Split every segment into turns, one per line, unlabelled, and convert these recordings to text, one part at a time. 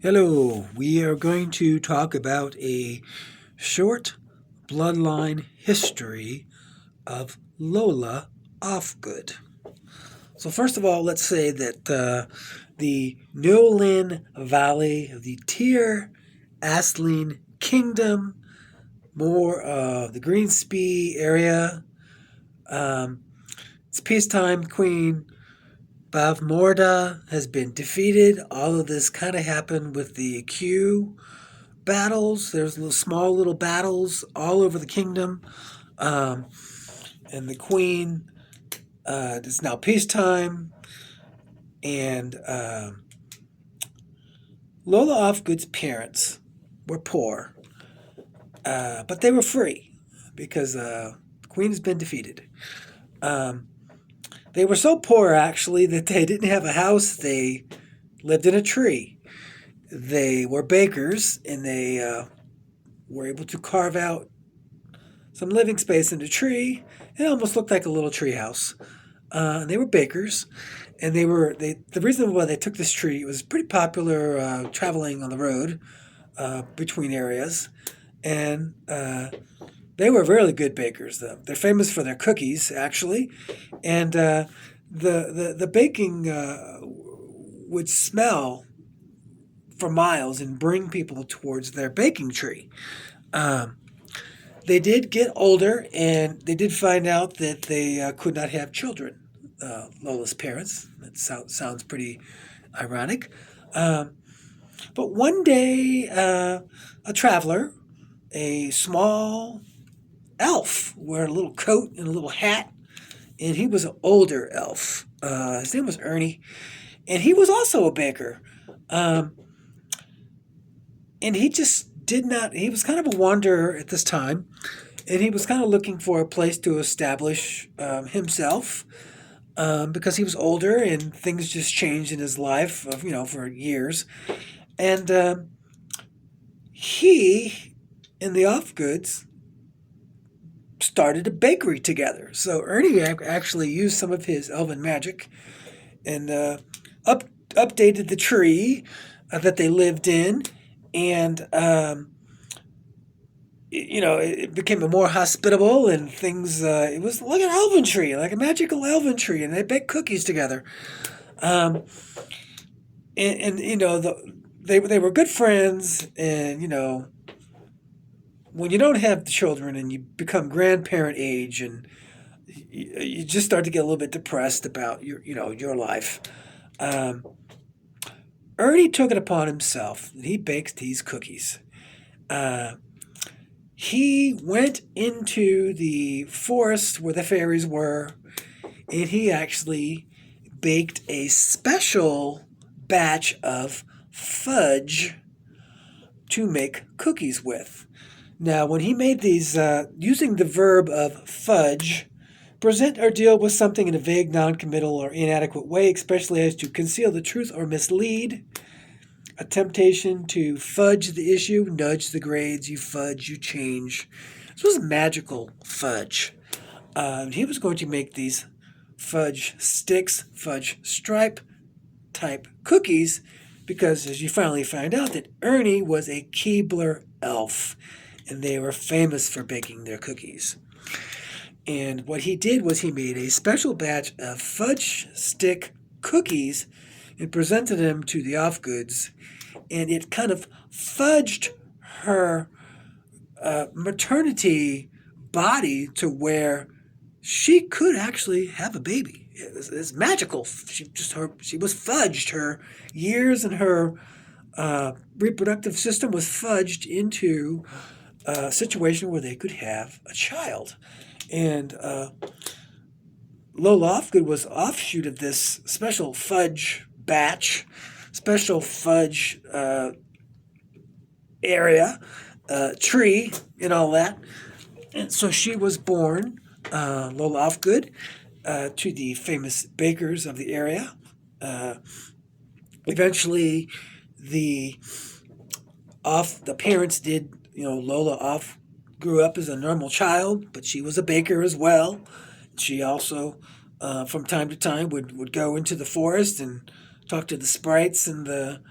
Hello, we are going to talk about a short bloodline history of Lola Ufgood. So, first of all, let's say that the Newlyn Valley of the Tyr Asline Kingdom, more of the Greenspee area, um, it's peacetime. Queen Bavmorda has been defeated. All of this kind of happened with the Q battles. There's small little battles all over the kingdom. Um, and the queen, it's now peacetime. And Lola Ufgood's parents were poor, but they were free because the queen has been defeated. Um, they were so poor, actually, that they didn't have a house. They lived in a tree. They were bakers, and they were able to carve out some living space in the tree. It almost looked like a little tree house. And they were bakers, and the reason why they took this tree, it was pretty popular traveling on the road between areas, and they were really good bakers. They're famous for their cookies, actually, and the baking would smell for miles and bring people towards their baking tree. Um, They did get older, and they did find out that they could not have children. Lola's parents. That sounds pretty ironic. Um, but one day, a traveler, a small elf, wearing a little coat and a little hat, and he was an older elf. His name was Ernie, and he was also a baker. Um, and he just did not. He was kind of a wanderer at this time, and he was kind of looking for a place to establish himself because he was older and things just changed in his life, for years. And he and the Offgoods started a bakery together. So Ernie actually used some of his elven magic and updated the tree that they lived in, and it became a more hospitable and things. It was like an elven tree, like a magical elven tree, and they baked cookies together. Um, and they were good friends, and when you don't have children and you become grandparent age, and you just start to get a little bit depressed about your life. Um, Ernie took it upon himself, and he baked these cookies. Uh, he went into the forest where the fairies were, and he actually baked a special batch of fudge to make cookies with. Now, when he made these, using the verb of fudge, present or deal with something in a vague, non-committal, or inadequate way, especially as to conceal the truth or mislead, a temptation to fudge the issue, nudge the grades, you fudge, you change. This was magical fudge. He was going to make these fudge sticks, fudge stripe type cookies, because as you finally find out that Ernie was a Keebler elf, and they were famous for baking their cookies. And what he did was he made a special batch of fudge stick cookies and presented them to the Offgoods, and it kind of fudged her maternity body to where she could actually have a baby. It's magical. She was fudged. Her years and her reproductive system was fudged into a situation where they could have a child. And Lola Ufgood was offshoot of this special fudge batch, special fudge area, tree, and all that. And so she was born, Lola Ufgood, to the famous bakers of the area. Eventually, the parents did, Lola grew up as a normal child, but she was a baker as well. She also, from time to time, would go into the forest and talk to the sprites and the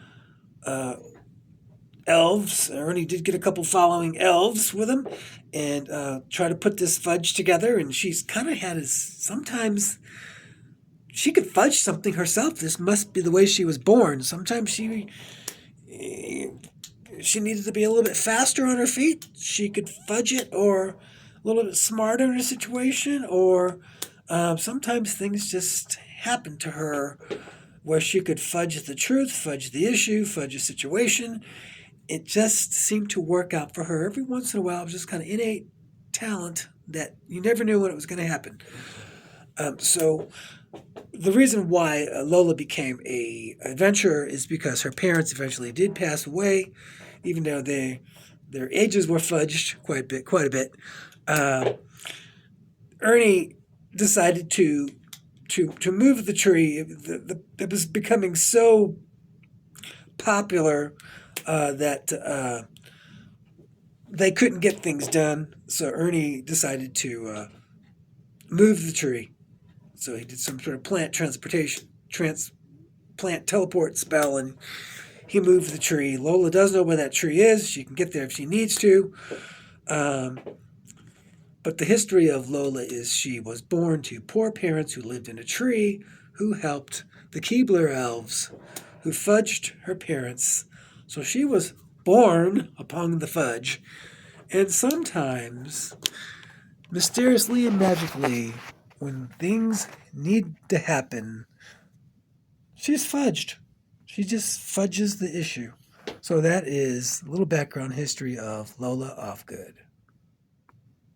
elves. Ernie did get a couple following elves with him and try to put this fudge together. And she's kind of had his. Sometimes she could fudge something herself. This must be the way she was born. Sometimes she needed to be a little bit faster on her feet. She could fudge it, or a little bit smarter in a situation, or sometimes things just happened to her where she could fudge the truth, fudge the issue, fudge a situation. It just seemed to work out for her. Every once in a while, it was just kind of innate talent that you never knew when it was going to happen. So the reason why Lola became a adventurer is because her parents eventually did pass away, even though their ages were fudged quite a bit. Uh, Ernie decided to move the tree. It was becoming so popular that they couldn't get things done. So Ernie decided to move the tree. So he did some sort of plant teleport spell, and he moved the tree. Lola does know where that tree is. She can get there if she needs to. Um, but the history of Lola is she was born to poor parents who lived in a tree, who helped the Keebler elves, who fudged her parents. So she was born upon the fudge. And sometimes, mysteriously and magically, when things need to happen, she's fudged. She just fudges the issue. So that is a little background history of Lola Ufgood.